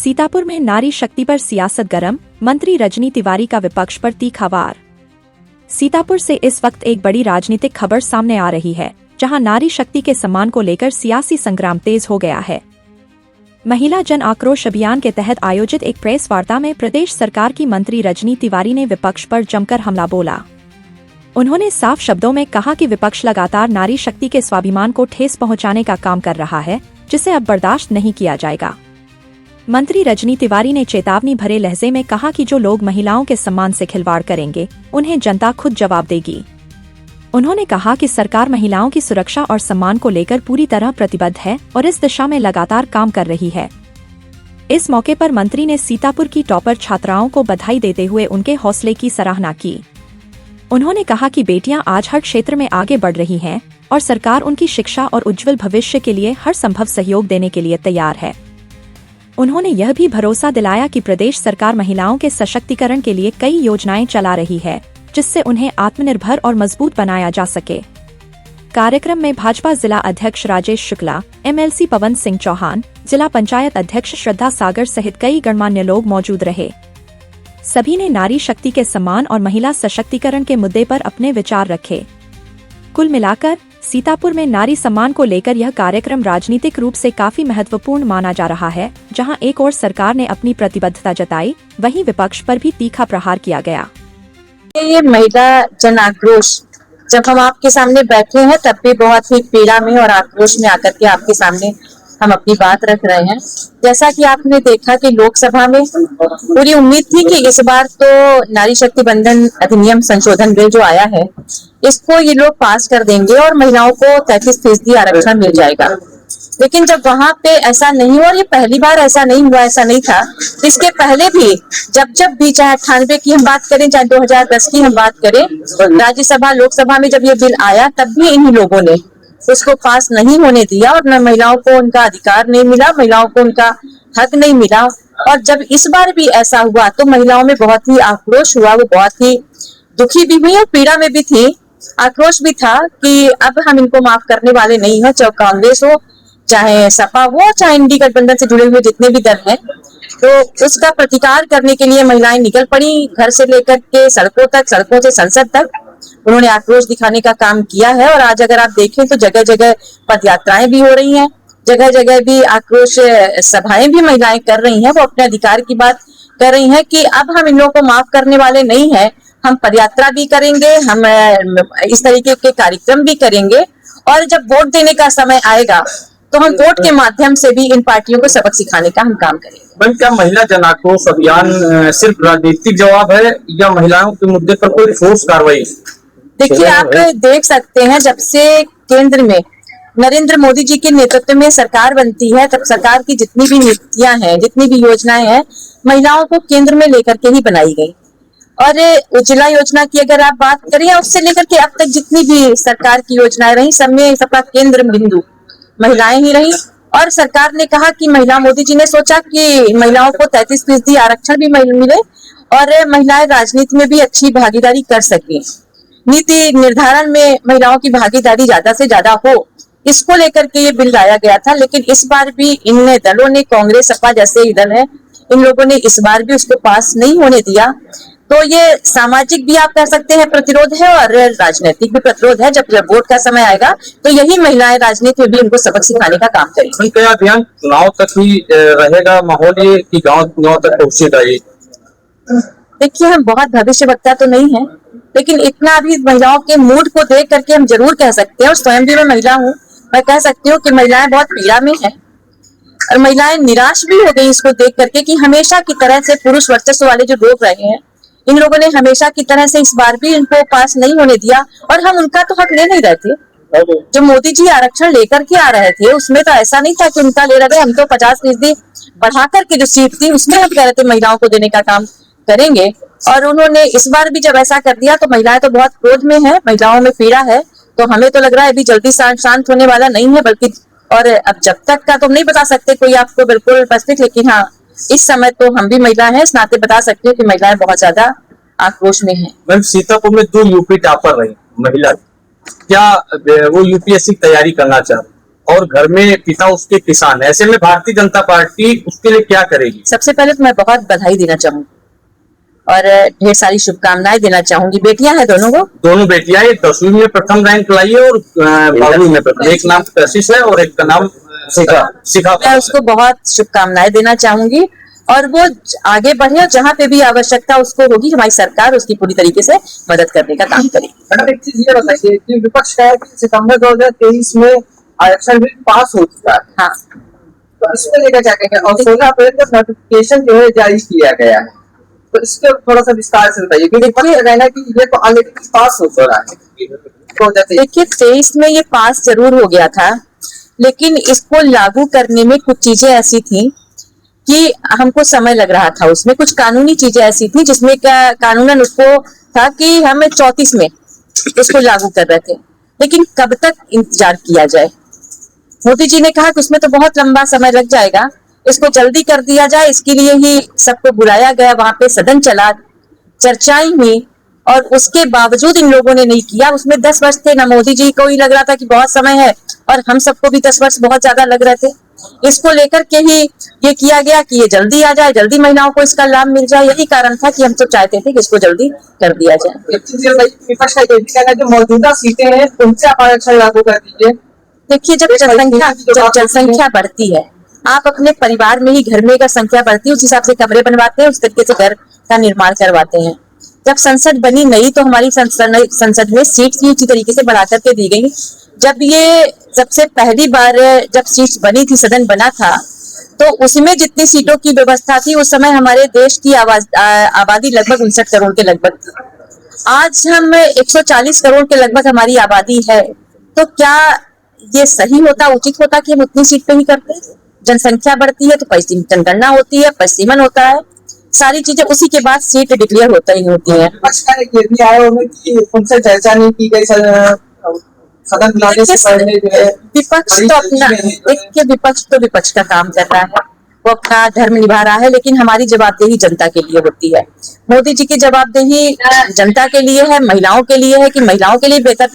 सीतापुर में नारी शक्ति पर सियासत गरम, मंत्री रजनी तिवारी का विपक्ष पर तीखा वार। सीतापुर से इस वक्त एक बड़ी राजनीतिक खबर सामने आ रही है, जहां नारी शक्ति के सम्मान को लेकर सियासी संग्राम तेज हो गया है। महिला जन आक्रोश अभियान के तहत आयोजित एक प्रेस वार्ता में प्रदेश सरकार की मंत्री रजनी तिवारी ने विपक्ष पर जमकर हमला बोला। उन्होंने साफ शब्दों में कहा कि विपक्ष लगातार नारी शक्ति के स्वाभिमान को ठेस पहुंचाने का काम कर रहा है, जिसे अब बर्दाश्त नहीं किया जाएगा। मंत्री रजनी तिवारी ने चेतावनी भरे लहजे में कहा कि जो लोग महिलाओं के सम्मान से खिलवाड़ करेंगे, उन्हें जनता खुद जवाब देगी। उन्होंने कहा कि सरकार महिलाओं की सुरक्षा और सम्मान को लेकर पूरी तरह प्रतिबद्ध है और इस दिशा में लगातार काम कर रही है। इस मौके पर मंत्री ने सीतापुर की टॉपर छात्राओं को बधाई देते हुए उनके हौसले की सराहना की। उन्होंने कहा कि बेटियां आज हर क्षेत्र में आगे बढ़ रही हैं और सरकार उनकी शिक्षा और उज्जवल भविष्य के लिए हर संभव सहयोग देने के लिए तैयार है। उन्होंने यह भी भरोसा दिलाया कि प्रदेश सरकार महिलाओं के सशक्तिकरण के लिए कई योजनाएं चला रही है, जिससे उन्हें आत्मनिर्भर और मजबूत बनाया जा सके। कार्यक्रम में भाजपा जिला अध्यक्ष राजेश शुक्ला, एमएलसी पवन सिंह चौहान, जिला पंचायत अध्यक्ष श्रद्धा सागर सहित कई गणमान्य लोग मौजूद रहे। सभी ने नारी शक्ति के सम्मान और महिला सशक्तिकरण के मुद्दे पर अपने विचार रखे। कुल मिलाकर सीतापुर में नारी सम्मान को लेकर यह कार्यक्रम राजनीतिक रूप से काफी महत्वपूर्ण माना जा रहा है। जहां एक ओर सरकार ने अपनी प्रतिबद्धता जताई, वहीं विपक्ष पर भी तीखा प्रहार किया गया। ये महिला जन आक्रोश जब हम आपके सामने बैठे हैं, तब भी बहुत ही पीड़ा में और आक्रोश में आकर के आपके सामने हम अपनी बात रख रहे हैं। जैसा कि आपने देखा कि लोकसभा में पूरी उम्मीद थी कि इस बार तो नारी शक्ति बंधन अधिनियम संशोधन बिल जो आया है, इसको ये लोग पास कर देंगे और महिलाओं को 33% आरक्षण मिल जाएगा। लेकिन जब वहां पे ऐसा नहीं हुआ, और ये पहली बार ऐसा नहीं हुआ, ऐसा नहीं था। इसके पहले भी जब भी चाहे 98 की हम बात करें, चाहे 2010 की हम बात करें, राज्यसभा लोकसभा में जब ये बिल आया, तब भी इन्हीं लोगों ने उसको पास नहीं होने दिया और न महिलाओं को उनका अधिकार नहीं मिला, महिलाओं को उनका हक नहीं मिला। और जब इस बार भी ऐसा हुआ तो महिलाओं में बहुत ही आक्रोश हुआ, वो बहुत ही दुखी भी हुई और पीड़ा में भी थी। आक्रोश भी था कि अब हम इनको माफ करने वाले नहीं हैं, चाहे कांग्रेस हो, चाहे सपा हो, चाहे इंडी गठबंधन से जुड़े हुए जितने भी दल हैं। तो उसका प्रतिकार करने के लिए महिलाएं निकल पड़ी, घर से लेकर के सड़कों तक, सड़कों से संसद तक उन्होंने आक्रोश दिखाने का काम किया है। और आज अगर आप देखें तो जगह जगह पद यात्राएं भी हो रही हैं, जगह जगह भी आक्रोश सभाएं भी महिलाएं कर रही हैं। वो अपने अधिकार की बात कर रही हैं कि अब हम इन लोगों को माफ करने वाले नहीं हैं, हम पदयात्रा भी करेंगे, हम इस तरीके के कार्यक्रम भी करेंगे और जब वोट देने का समय आएगा तो हम वोट के माध्यम से भी इन पार्टियों को सबक सिखाने का हम काम करेंगे। क्या महिला जन आक्रोश अभियान सिर्फ राजनीतिक जवाब है या महिलाओं के मुद्दे पर कोई ठोस कार्रवाई? देखिए, आप देख सकते हैं जब से केंद्र में नरेंद्र मोदी जी के नेतृत्व में सरकार बनती है, तब सरकार की जितनी भी नीतियां हैं, जितनी भी योजनाएं हैं, महिलाओं को केंद्र में लेकर के ही बनाई गई। और उज्ज्वला योजना की अगर आप बात करें, उससे लेकर के अब तक जितनी भी सरकार की योजनाएं रही, सब में सबका केंद्र बिंदु महिलाएं ही रही। और सरकार ने कहा कि मोदी जी ने सोचा कि महिलाओं को 33% आरक्षण भी मिले और महिलाएं राजनीति में भी अच्छी भागीदारी कर सके, नीति निर्धारण में महिलाओं की भागीदारी ज्यादा से ज्यादा हो, इसको लेकर के ये बिल लाया गया था। लेकिन इस बार भी इन दलों ने, कांग्रेस सपा जैसे ही दल है, इन लोगों ने इस बार भी उसको पास नहीं होने दिया। तो ये सामाजिक भी आप कह सकते हैं प्रतिरोध है और राजनीतिक भी प्रतिरोध है। जब वोट का समय आएगा तो यही महिलाएं राजनीति में भी इनको सबक सिखाने का काम करेंगी। क्या अभियान चुनाव तक ही रहेगा माहौल, ये कि गांव तक पहुंचेगा? ये देखिए, हम बहुत भविष्य वक्ता तो नहीं है, लेकिन इतना भी महिलाओं के मूड को देख करके हम जरूर कह सकते हैं, और स्वयं भी मैं महिला हूँ, मैं कह सकती हूँ कि महिलाएं बहुत पीड़ा में है और महिलाएं निराश भी हो गई इसको देख करके कि हमेशा की तरह से पुरुष वर्चस्व वाले जो लोग रहे हैं, इन लोगों ने हमेशा की तरह से इस बार भी इनको पास नहीं होने दिया। और हम उनका तो हक ले नहीं रहे थे। जो मोदी जी आरक्षण लेकर के आ रहे थे, उसमें तो ऐसा नहीं था कि उनका ले रहे, हम तो 50% बढ़ा करके जो सीट थी उसमें हम कह रहे थे महिलाओं को देने का काम करेंगे। और उन्होंने इस बार भी जब ऐसा कर दिया तो महिलाएं तो बहुत क्रोध में है, महिलाओं में पीड़ा है। तो हमें तो लग रहा है अभी जल्दी शांत होने वाला नहीं है, बल्कि और अब जब तक का तो नहीं बता सकते कोई आपको बिल्कुल स्पष्ट, लेकिन हाँ, इस समय तो हम भी महिला हैं, इस नाते बता सकते हो कि महिलाएं बहुत ज्यादा आक्रोश में हैं। मैम, सीतापुर में 2 यूपी टॉपर रही महिला, क्या वो यूपीएससी की तैयारी करना चाहती और घर में पिता उसके किसान, ऐसे में भारतीय जनता पार्टी उसके लिए क्या करेगी? सबसे पहले तो मैं बहुत बधाई देना चाहूंगी और ढेर सारी शुभकामनाएं देना चाहूंगी। बेटियां हैं दोनों को, दोनों बेटियां, एक 10वीं में प्रथम रैंक लाई है और 12वीं में प्रथम, एक नाम कशिश है और एक का नाम शिखा। मैं उसको बहुत शुभकामनाएं देना चाहूंगी और वो आगे बढ़े और जहाँ पे भी आवश्यकता उसको होगी हमारी सरकार उसकी पूरी तरीके से मदद करने का काम करेगी। मैडम एक चीज ये बताइए कि विपक्ष का है कि सितंबर 2023 में आरक्षण बिल पास हो चुका है, हाँ, तो इसको लेकर क्या कहेंगे? और 16 अप्रैल को नोटिफिकेशन जो है जारी किया गया है, तो इसके थोड़ा सा विस्तार से बताइए कि विपक्ष का कहना है कि ये तो ऑलरेडी पास हो चुका है। तो देखिए 23 में ये पास जरूर हो गया था, लेकिन इसको लागू करने में कुछ चीजें ऐसी थी कि हमको समय लग रहा था। उसमें कुछ कानूनी चीजें ऐसी थी जिसमें क्या कानूनन उसको था कि हमें 34 में उसको लागू कर रहे थे, लेकिन कब तक इंतजार किया जाए। मोदी जी ने कहा कि उसमें तो बहुत लंबा समय लग जाएगा, इसको जल्दी कर दिया जाए। इसके लिए ही सबको बुलाया गया, वहां पे सदन चला, चर्चाएं हुई और उसके बावजूद इन लोगों ने नहीं किया। उसमें 10 वर्ष थे ना, मोदी जी को ही लग रहा था कि बहुत समय है और हम सबको भी 10 वर्ष बहुत ज्यादा लग रहे थे। इसको लेकर के ही ये किया गया कि ये जल्दी आ जाए, जल्दी महिलाओं को इसका लाभ मिल जाए। यही कारण था कि हम तो चाहते थे कि इसको जल्दी कर दिया जाए। विपक्ष का ये भी कहना है जो मौजूदा सीटें हैं उनसे आप आरक्षण लागू कर दीजिए। देखिए जब जनसंख्या बढ़ती है, आप अपने परिवार में ही घर में अगर संख्या बढ़ती है उस हिसाब से कमरे बनवाते हैं, उस तरीके से घर का निर्माण करवाते हैं। जब संसद बनी नहीं तो हमारी संसद में सीट भी उसी तरीके से बढ़ा करके दी गई। जब ये सबसे पहली बार जब सीट बनी थी, सदन बना था, तो उसमें जितनी सीटों की व्यवस्था थी उस समय हमारे देश की आबादी लगभग 59 करोड़ के लगभग थी। आज हम 140 करोड़ के लगभग हमारी आबादी है, तो क्या ये सही होता, उचित होता कि हम उतनी सीट पे ही करते? जनसंख्या बढ़ती है तो जनगणना होती है, परिसीमन होता है, सारी चीजें उसी के बाद सीट डिक्लेयर होता ही होती है। विपक्ष का ये भी आया उन्हें कि उनसे चर्चा नहीं की गई सदन बुलाने से पहले जो है। विपक्ष तो अपना, देखिए विपक्ष तो विपक्ष का काम कर रहा है, वो अपना धर्म निभा रहा है, लेकिन हमारी जवाबदेही जनता के लिए होती है। मोदी जी की जवाबदेही जनता के लिए है, महिलाओं के लिए है कि महिलाओं के लिए बेहतर